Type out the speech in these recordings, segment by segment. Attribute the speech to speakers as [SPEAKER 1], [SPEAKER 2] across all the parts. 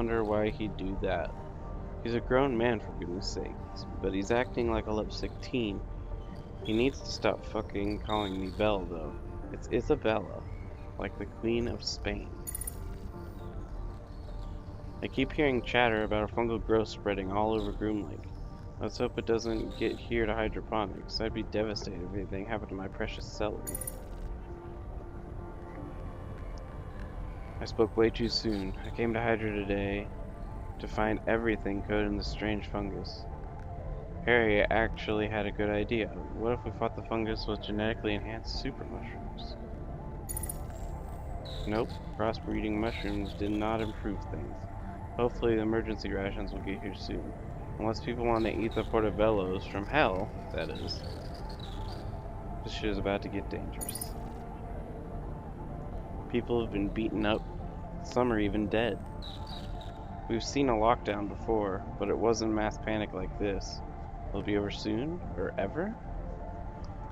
[SPEAKER 1] wonder why he'd do that. He's a grown man, for goodness sakes, but he's acting like a lovesick teen. He needs to stop fucking calling me Belle, though. It's Isabella, like the Queen of Spain. I keep hearing chatter about a fungal growth spreading all over Groom Lake. Let's hope it doesn't get here to hydroponics. I'd be devastated if anything happened to my precious celery. I spoke way too soon. I came to Hydra today to find everything coated in this strange fungus. Harry actually had a good idea. What if we thought the fungus was genetically enhanced super mushrooms? Nope, crossbreeding mushrooms did not improve things. Hopefully the emergency rations will get here soon. Unless people want to eat the portobellos from hell, that is. This shit is about to get dangerous. People have been beaten up. Some are even dead. We've seen a lockdown before, but it wasn't mass panic like this. Will it be over soon? Or ever?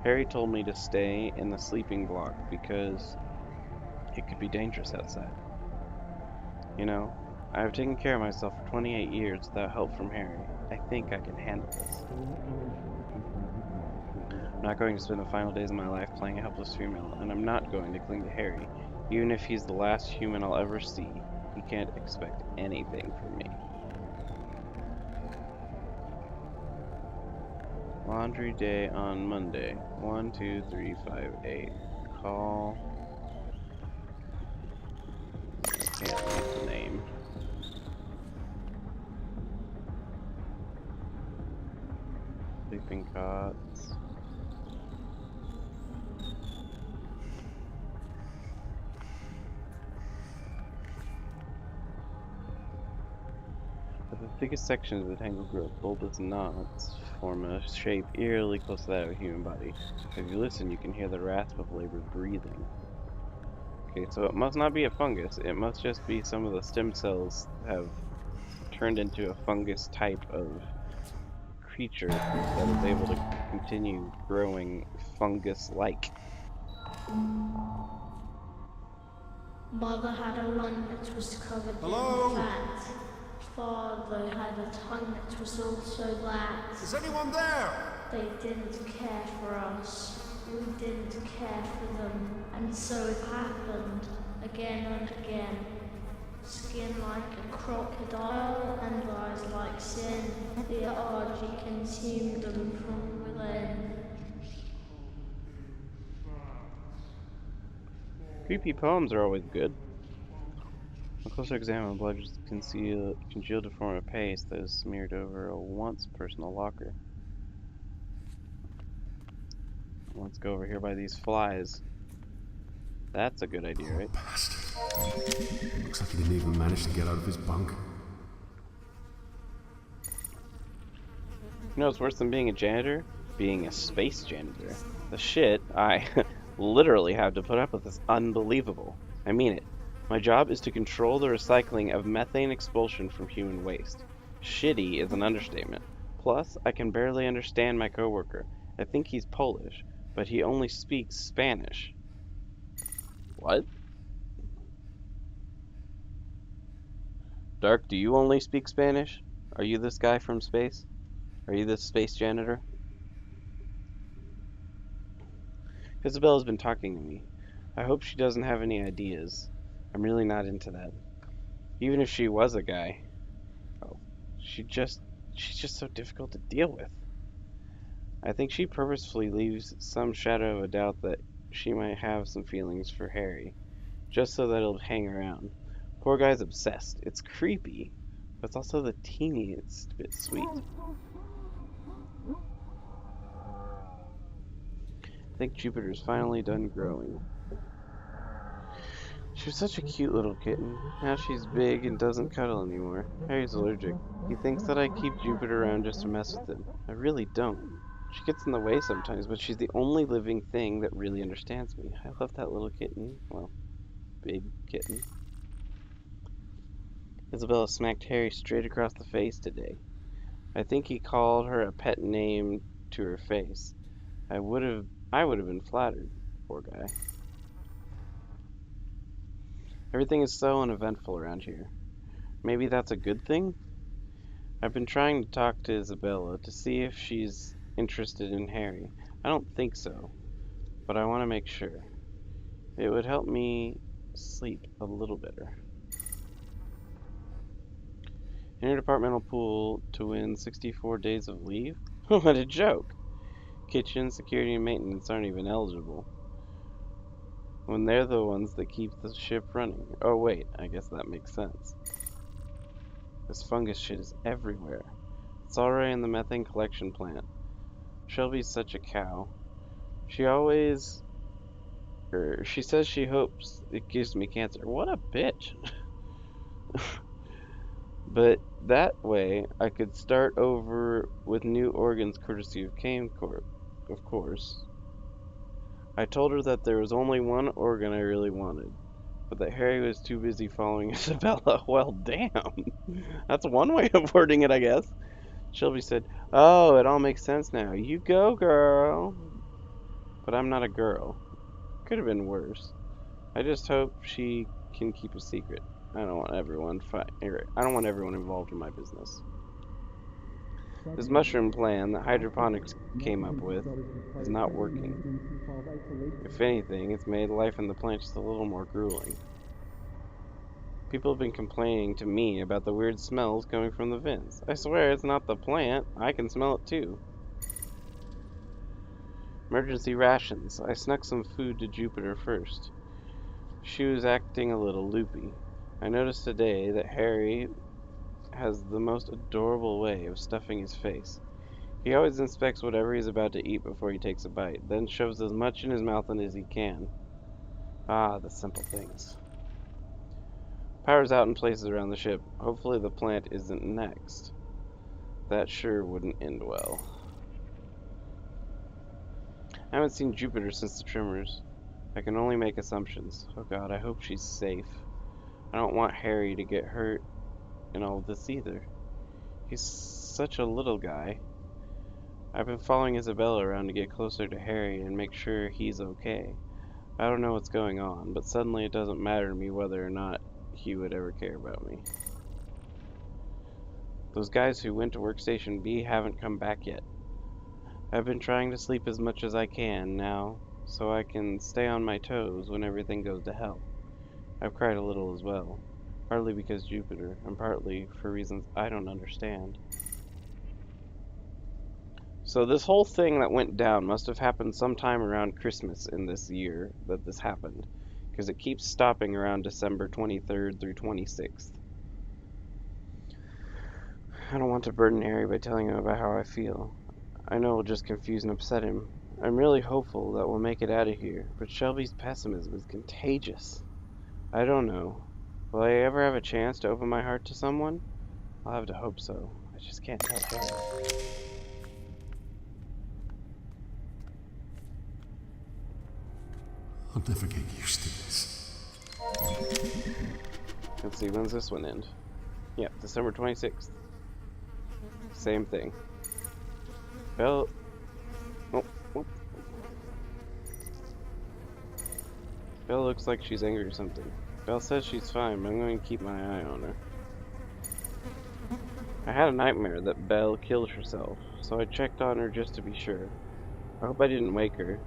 [SPEAKER 1] Harry told me to stay in the sleeping block because it could be dangerous outside. You know, I've taken care of myself for 28 years without help from Harry. I think I can handle this. I'm not going to spend the final days of my life playing a helpless female, and I'm not going to cling to Harry. Even if he's the last human I'll ever see, he can't expect anything from me. Laundry day on Monday. 1, 2, 3, 5, 8. Call. Can't read the name. Sleeping cots. The thickest sections of the tangled growth, bulbous knots, form a shape eerily close to that of a human body. If you listen, you can hear the rasp of labored breathing. Okay, so it must not be a fungus. It must just be some of the stem cells have turned into a fungus type of creature that is able to continue growing fungus-like.
[SPEAKER 2] Mother had a lung that was covered
[SPEAKER 3] Hello?
[SPEAKER 2] in fat. Father had a tongue that was also black.
[SPEAKER 3] Is anyone there?
[SPEAKER 2] They didn't care for us. We didn't care for them. And so it happened again and again. Skin like a crocodile and eyes like sin. The Argy consumed them from within.
[SPEAKER 1] Creepy poems are always good. A closer examine of blood congealed to form a paste that is smeared over a once personal locker. Let's go over here by these flies. That's a good idea, right?
[SPEAKER 3] Bastard. Looks like he didn't even manage to get out of his bunk.
[SPEAKER 1] You know what's worse than being a janitor? Being a space janitor. The shit I literally have to put up with is unbelievable. I mean it. My job is to control the recycling of methane expulsion from human waste. Shitty is an understatement. Plus, I can barely understand my coworker. I think he's Polish, but he only speaks Spanish. What? Dark, do you only speak Spanish? Are you this guy from space? Are you this space janitor? Isabella's been talking to me. I hope she doesn't have any ideas. I'm really not into that. Even if she was a guy. Oh, she's just so difficult to deal with. I think she purposefully leaves some shadow of a doubt that she might have some feelings for Harry, just so that he'll hang around. Poor guy's obsessed. It's creepy, but it's also the teeniest bit sweet. I think Jupiter's finally done growing. She was such a cute little kitten. Now she's big and doesn't cuddle anymore. Harry's allergic. He thinks that I keep Jupiter around just to mess with him. I really don't. She gets in the way sometimes, but she's the only living thing that really understands me. I love that little kitten. Well, big kitten. Isabella smacked Harry straight across the face today. I think he called her a pet name to her face. I would have been flattered. Poor guy. Everything is so uneventful around here. Maybe that's a good thing? I've been trying to talk to Isabella to see if she's interested in Harry. I don't think so, but I want to make sure. It would help me sleep a little better. Interdepartmental pool to win 64 days of leave? What a joke! Kitchen, security, and maintenance aren't even eligible when they're the ones that keep the ship running. Oh, wait, I guess that makes sense. This fungus shit is everywhere. It's already in the methane collection plant. Shelby's such a cow. She always, she says she hopes it gives me cancer. What a bitch. But that way, I could start over with new organs courtesy of Kane Corp, of course. I told her that there was only one organ I really wanted, but that Harry was too busy following Isabella. Well, damn. That's one way of wording it, I guess. Shelby said, "Oh, it all makes sense now. You go, girl." But I'm not a girl. Could have been worse. I just hope she can keep a secret. I don't want I don't want everyone involved in my business. This mushroom plan that hydroponics came up with is not working. If anything, it's made life in the plant just a little more grueling. People have been complaining to me about the weird smells coming from the vents. I swear it's not the plant. I can smell it too. Emergency rations. I snuck some food to Jupiter first. She was acting a little loopy. I noticed today that Harry has the most adorable way of stuffing his face. He always inspects whatever he's about to eat before he takes a bite, then shoves as much in his mouth as he can. Ah, the simple things. Power's out in places around the ship. Hopefully the plant isn't next. That sure wouldn't end well. I haven't seen Jupiter since the Tremors. I can only make assumptions. Oh god, I hope she's safe. I don't want Harry to get hurt in all of this either. He's such a little guy. I've been following Isabella around to get closer to Harry and make sure he's okay. I don't know what's going on, but suddenly it doesn't matter to me whether or not he would ever care about me. Those guys who went to Workstation B haven't come back yet. I've been trying to sleep as much as I can now, so I can stay on my toes when everything goes to hell. I've cried a little as well, partly because Jupiter, and partly for reasons I don't understand. So this whole thing that went down must have happened sometime around Christmas in this year that this happened, because it keeps stopping around December 23rd through 26th. I don't want to burden Harry by telling him about how I feel. I know it'll just confuse and upset him. I'm really hopeful that we'll make it out of here, but Shelby's pessimism is contagious. I don't know. Will I ever have a chance to open my heart to someone? I'll have to hope so. I just can't tell Harry.
[SPEAKER 3] I'll never get used to this.
[SPEAKER 1] Let's see, when's this one end? Yeah, December 26th. Same thing. Belle... Oh, oh. Belle looks like she's angry or something. Belle says she's fine, but I'm going to keep my eye on her. I had a nightmare that Belle killed herself, so I checked on her just to be sure. I hope I didn't wake her.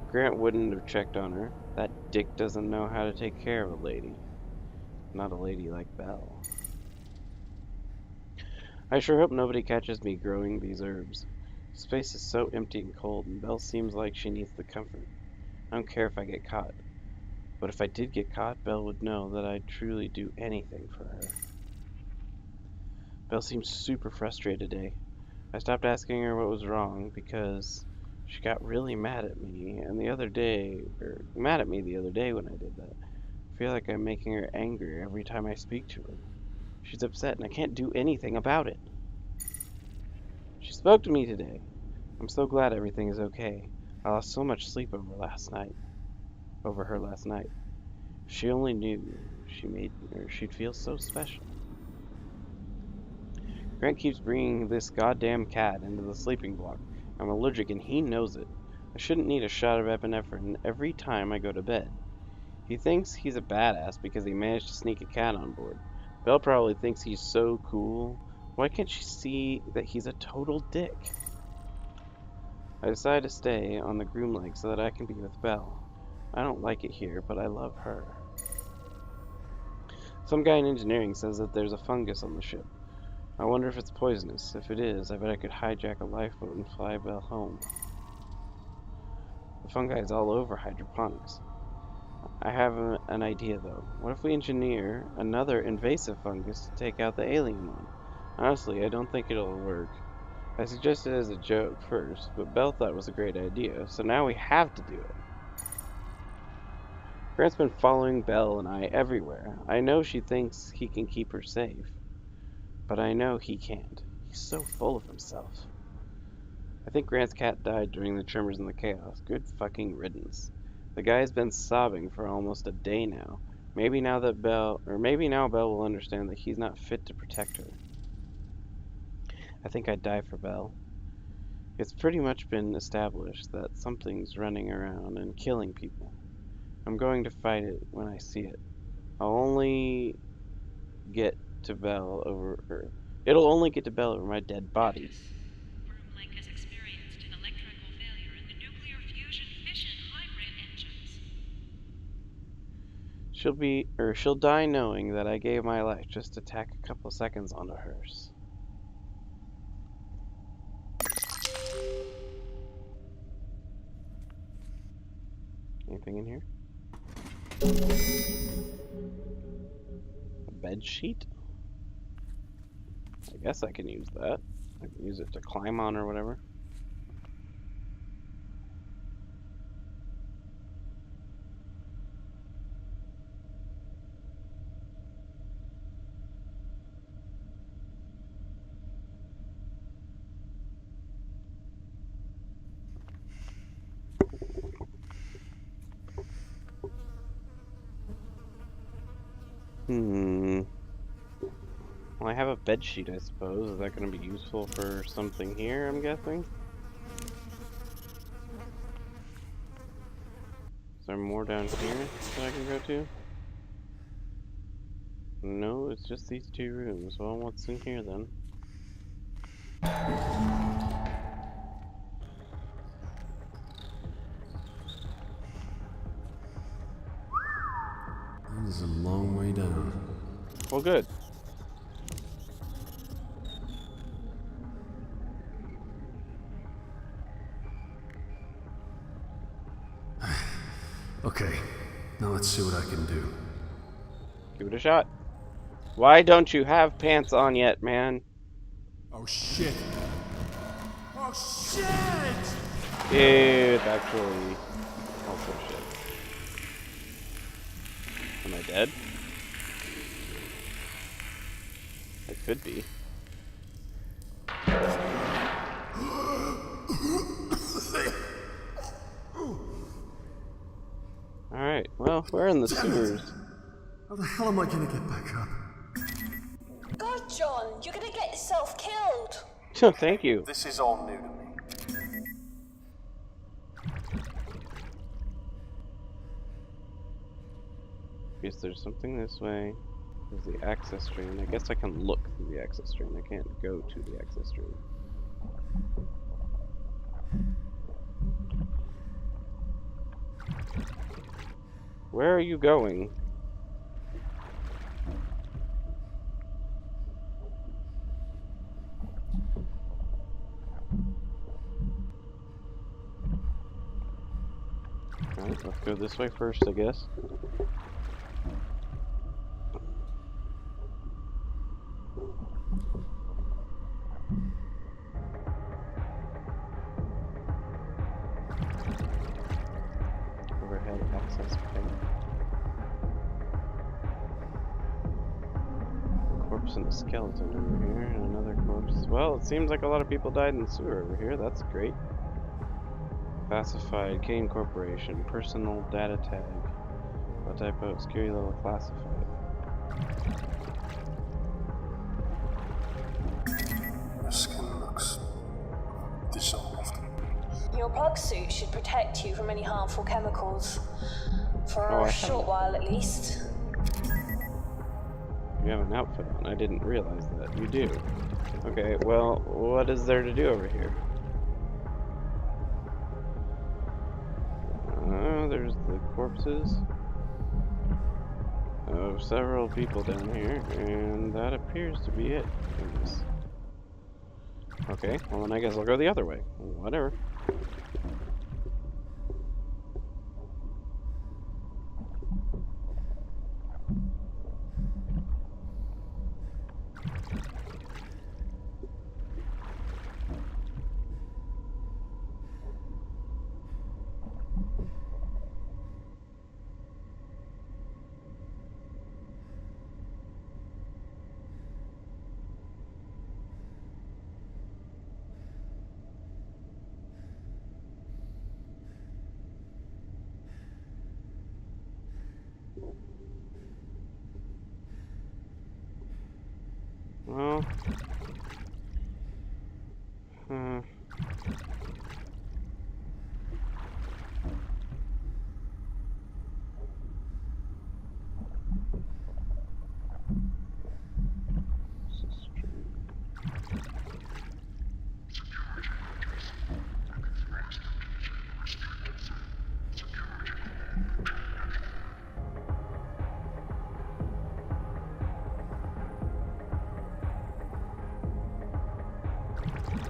[SPEAKER 1] Grant wouldn't have checked on her. That dick doesn't know how to take care of a lady. Not a lady like Belle. I sure hope nobody catches me growing these herbs. Space is so empty and cold, and Belle seems like she needs the comfort. I don't care if I get caught. But if I did get caught, Belle would know that I'd truly do anything for her. Belle seems super frustrated today. I stopped asking her what was wrong because she got really mad at me the other day when I did that. I feel like I'm making her angry every time I speak to her. She's upset and I can't do anything about it. She spoke to me today. I'm so glad everything is okay. I lost so much sleep over her last night. If she only knew, she'd feel so special. Grant keeps bringing this goddamn cat into the sleeping block. I'm allergic and he knows it. I shouldn't need a shot of epinephrine every time I go to bed. He thinks he's a badass because he managed to sneak a cat on board. Belle probably thinks he's so cool. Why can't she see that he's a total dick? I decide to stay on the groom leg so that I can be with Belle. I don't like it here, but I love her. Some guy in engineering says that there's a fungus on the ship. I wonder if it's poisonous. If it is, I bet I could hijack a lifeboat and fly Belle home. The fungi is all over hydroponics. I have an idea, though. What if we engineer another invasive fungus to take out the alien one? Honestly, I don't think it'll work. I suggested it as a joke first, but Belle thought it was a great idea, so now we have to do it. Grant's been following Belle and I everywhere. I know she thinks he can keep her safe, but I know he can't. He's so full of himself. I think Grant's cat died during the tremors and the chaos. Good fucking riddance. The guy's been sobbing for almost a day now. Maybe now Belle will understand that he's not fit to protect her. I think I'd die for Belle. It's pretty much been established that something's running around and killing people. I'm going to fight it when I see it. I'll only get to Belle over her. It'll only get to Belle over my dead body.
[SPEAKER 4] Groomlink has experienced an electrical failure in the nuclear fusion fission hybrid engines.
[SPEAKER 1] She'll die knowing that I gave my life just to tack a couple seconds onto hers. Anything in here? A bed sheet? I guess I can use that. I can use it to climb on or whatever. Well, I have a bed sheet, I suppose. Is that going to be useful for something here, I'm guessing? Is there more down here that I can go to? No, it's just these two rooms. Well, what's in here then?
[SPEAKER 3] This is a long way down.
[SPEAKER 1] Well, good.
[SPEAKER 3] Okay, now let's see what I can do.
[SPEAKER 1] Give it a shot. Why don't you have pants on yet, man?
[SPEAKER 3] Oh shit! Oh shit!
[SPEAKER 1] It's actually also shit. Am I dead? I could be. Alright, well, we're in the sewers.
[SPEAKER 3] How the hell am I gonna get back up?
[SPEAKER 5] God, John, you're gonna get yourself killed.
[SPEAKER 1] Thank you.
[SPEAKER 3] This is all new to me.
[SPEAKER 1] Guess there's something this way. There's the access drain. I guess I can look through the access drain. I can't go to the access drain. Where are you going? Alright, let's go this way first, I guess. Overhead access pipe. Corpse and a skeleton over here, and another corpse. Well, it seems like a lot of people died in the sewer over here. That's great. Classified, Kane Corporation, personal data tag. What type of security level classified?
[SPEAKER 3] Your skin looks dissolved.
[SPEAKER 5] Your plug suit should protect you from any harmful chemicals. For
[SPEAKER 1] Oh,
[SPEAKER 5] a short while, at least.
[SPEAKER 1] You have an outfit on. I didn't realize that. You do. Okay, well, what is there to do over here? There's the corpses of several people down here, and that appears to be it. I guess. Okay, well then I guess I'll go the other way. Whatever. Well,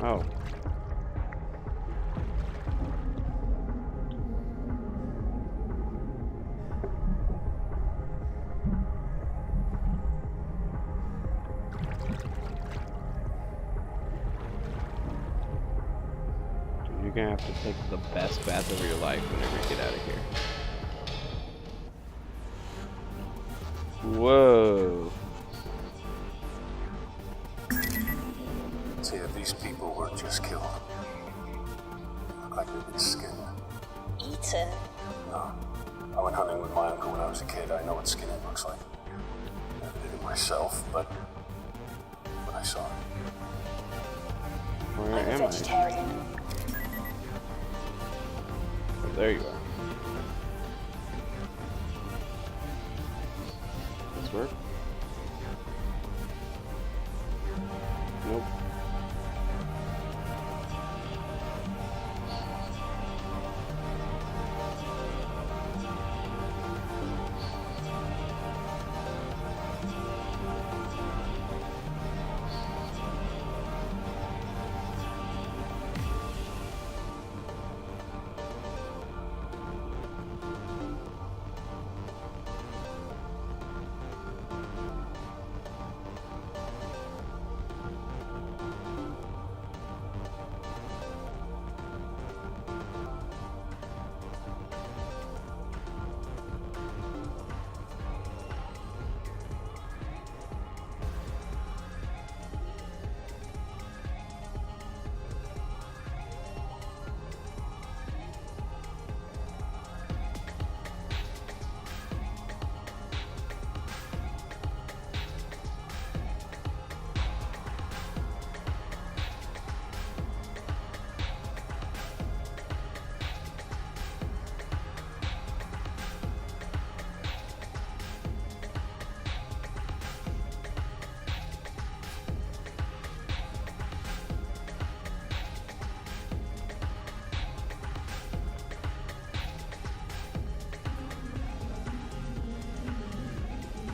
[SPEAKER 1] oh. You're gonna have to take the best bath of your life whenever you get out of here. Whoa.
[SPEAKER 3] See, if these people weren't just killed, they look like they've been skinned.
[SPEAKER 5] Eaten.
[SPEAKER 3] No. I went hunting with my uncle when I was a kid. I know what skinning looks like. Never did it myself, but I saw it.
[SPEAKER 1] Where
[SPEAKER 5] I'm a
[SPEAKER 1] am I?
[SPEAKER 5] vegetarian.
[SPEAKER 1] Oh, there you are. This work? Nope.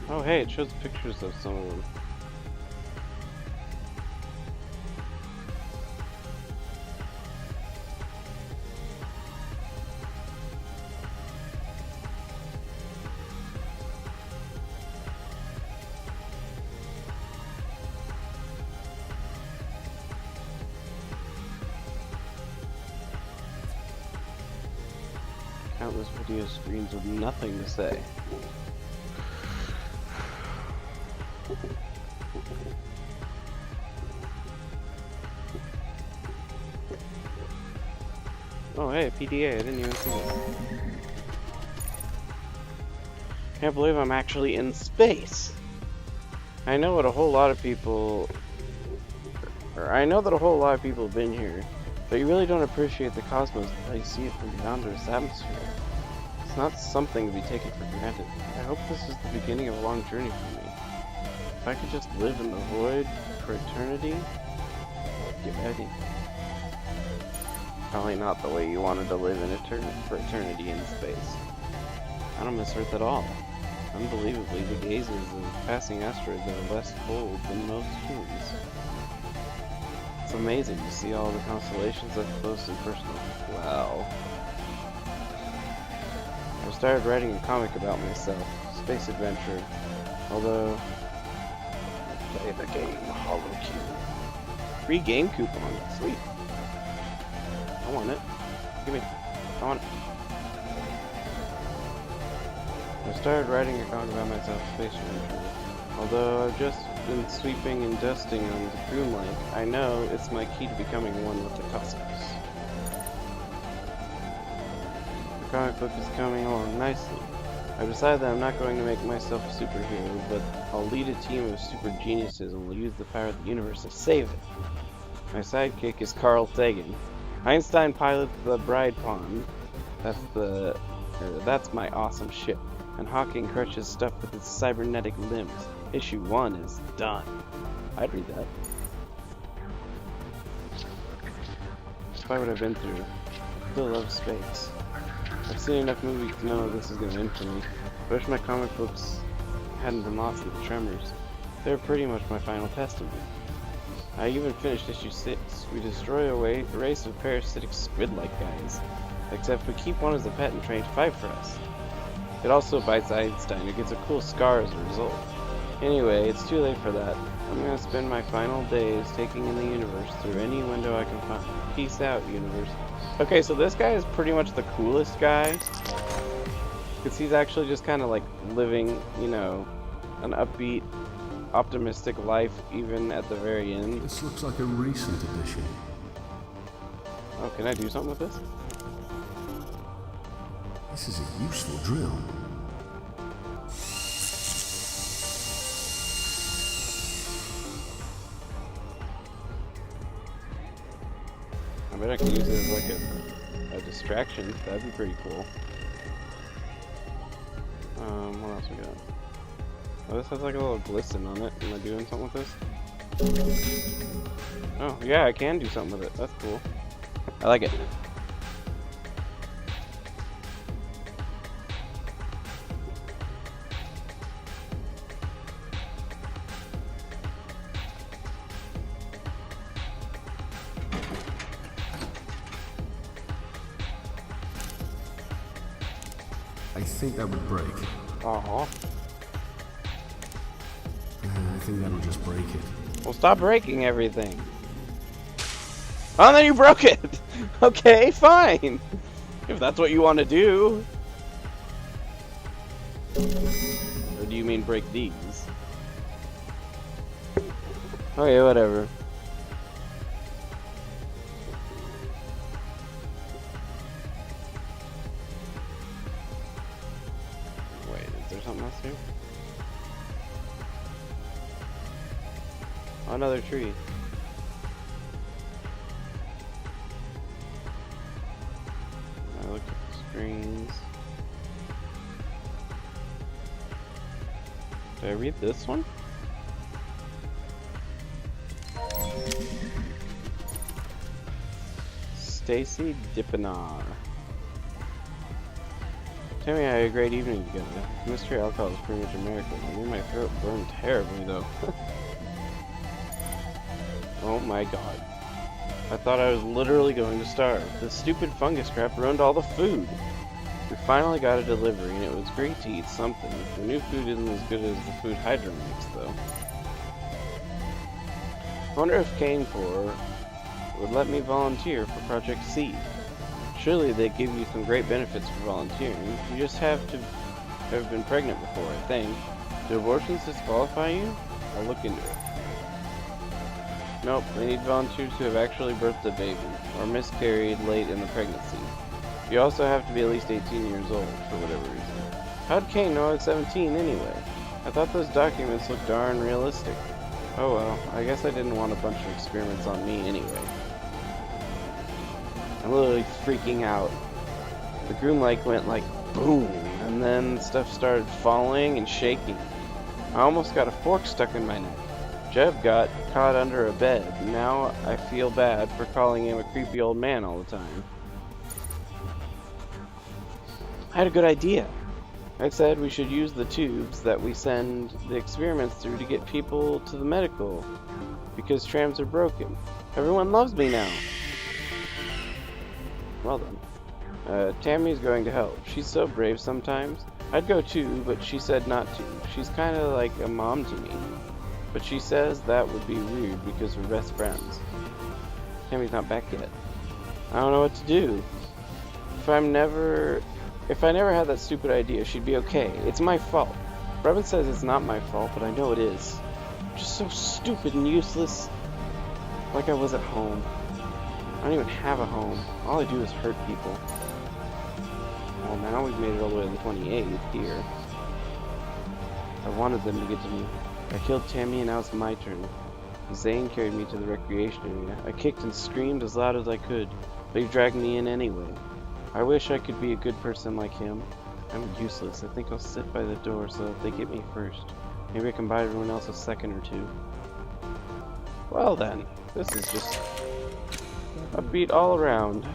[SPEAKER 1] Oh, hey, it shows pictures of some of them. Countless video screens with nothing to say. Oh, hey, PDA, I didn't even see that. Can't believe I'm actually in space. I know what a whole lot of people... I know that a whole lot of people have been here, but you really don't appreciate the cosmos until you see it from beyond Earth's atmosphere. It's not something to be taken for granted. I hope this is the beginning of a long journey for me. If I could just live in the void for eternity, get ready. Probably not the way you wanted to live in for eternity in space. I don't miss Earth at all. Unbelievably, the gazes of passing asteroids are less cold than most humans. It's amazing to see all the constellations up close and personal. Wow. I started writing a comic about myself, space adventure. Although, I play the game HoloCube. Free game coupon, sweet. I want it. Give me. I want it. I started writing a comic about myself, space adventure. Although I've just been sweeping and dusting on the Groom Lake, I know it's my key to becoming one with the cosmos. The comic book is coming along nicely. I've decided that I'm not going to make myself a superhero, but I'll lead a team of super geniuses and will use the power of the universe to save it. My sidekick is Carl Sagan. Einstein pilots the Bride Pond. That's my awesome ship. And Hawking crushes stuff with his cybernetic limbs. Issue 1 is done. I'd read that. Despite what I've been through, I still love space. I've seen enough movies to know this is going to end for me. I wish my comic books hadn't been lost in the tremors. They're pretty much my final testament. I even finished issue 6. We destroy a race of parasitic squid-like guys. Except we keep one as a pet and train to fight for us. It also bites Einstein, who gets a cool scar as a result. Anyway, it's too late for that. I'm gonna spend my final days taking in the universe through any window I can find. Peace out, universe. Okay, so this guy is pretty much the coolest guy. Because he's actually just kind of like living, you know, an upbeat, optimistic life even at the very end.
[SPEAKER 3] This looks like a recent addition.
[SPEAKER 1] Oh, can I do something with this?
[SPEAKER 3] This is a useful drill.
[SPEAKER 1] I bet I can use it as like a distraction. That'd be pretty cool. What else we got? Oh, this has like a little glisten on it. Am I doing something with this? Oh, yeah, I can do something with it. That's cool. I like it.
[SPEAKER 3] I think that would break.
[SPEAKER 1] Aw.
[SPEAKER 3] I think that'll just break it.
[SPEAKER 1] Well, stop breaking everything. Oh, and then you broke it! Okay, fine! If that's what you want to do. Or do you mean break these? Okay, whatever. Wait, is there something else here? Oh, another tree. I looked at the screens. Did I read this one? Stacy Dipinar. Tell me, I had a great evening together. Mystery alcohol is pretty much a miracle. I made my throat burn terribly, though. Oh my god. I thought I was literally going to starve. This stupid fungus crap ruined all the food. We finally got a delivery, and it was great to eat something. The new food isn't as good as the food Hydra makes, though. I wonder if Canecor would let me volunteer for Project Seed. Surely they give you some great benefits for volunteering. You just have to have been pregnant before, I think. Do abortions disqualify you? I'll look into it. Nope, they need volunteers who have actually birthed a baby, or miscarried late in the pregnancy. You also have to be at least 18 years old, for whatever reason. How'd Kane know I was 17 anyway? I thought those documents looked darn realistic. Oh well, I guess I didn't want a bunch of experiments on me anyway. I'm literally freaking out. The Groom Lake went like boom, and then stuff started falling and shaking. I almost got a fork stuck in my neck. Jeb got caught under a bed. Now I feel bad for calling him a creepy old man all the time. I had a good idea. I said we should use the tubes that we send the experiments through to get people to the medical, because trams are broken. Everyone loves me now. Well then. Tammy's going to help. She's so brave sometimes. I'd go too, but she said not to. She's kind of like a mom to me. But she says that would be weird because we're best friends. Tammy's not back yet. I don't know what to do. If I never had that stupid idea, she'd be okay. It's my fault. Robin says it's not my fault, but I know it is. I'm just so stupid and useless. Like I was at home. I don't even have a home. All I do is hurt people. Well, now we've made it all the way to the 28th here. I wanted them to get to me. I killed Tammy and now it's my turn. Zane carried me to the recreation area. I kicked and screamed as loud as I could, but he dragged me in anyway. I wish I could be a good person like him. I'm useless. I think I'll sit by the door so that they get me first. Maybe I can buy everyone else a second or two. Well then, this is just upbeat all around.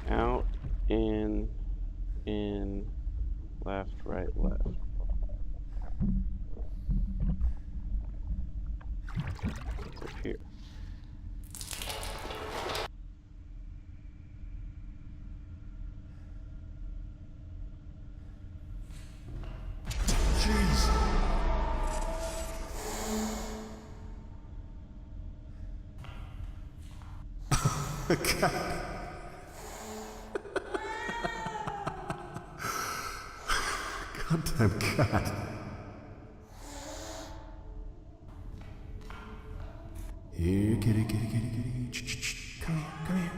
[SPEAKER 1] Out, in, left, right, left. It's up here.
[SPEAKER 3] Jeez. A cat. Goddamn cat. Here, kitty, kitty, kitty, kitty. Shh. Come here, come here.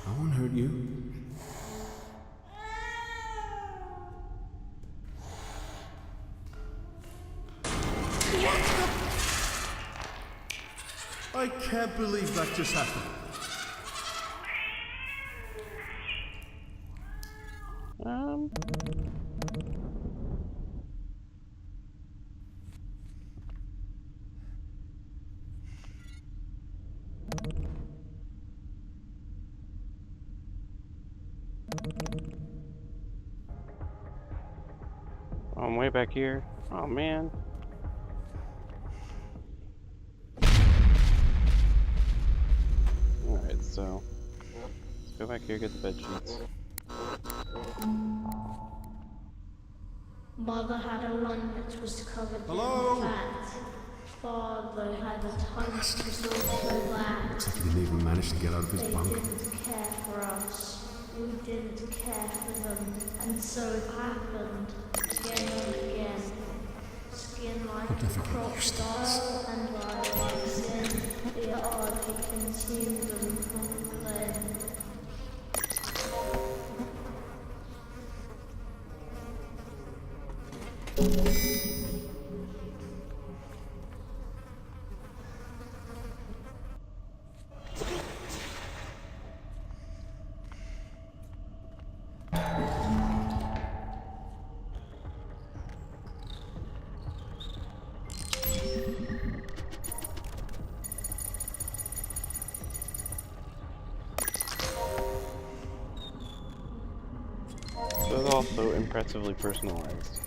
[SPEAKER 3] I won't hurt you. I can't believe that just happened.
[SPEAKER 1] I'm way back here. Oh man. Alright, so let's go back here, get the bed sheets.
[SPEAKER 2] Mother had a one that was covered
[SPEAKER 3] Hello?
[SPEAKER 2] in fat. Father had a ton that was also black.
[SPEAKER 3] Looks like he didn't even manage to get out of his
[SPEAKER 2] They
[SPEAKER 3] bunk.
[SPEAKER 2] didn't care for us. We didn't care for them. And so it happened again and again. Skin like a crocodile and like sin. The army consumed them from within.
[SPEAKER 1] all so impressively personalized.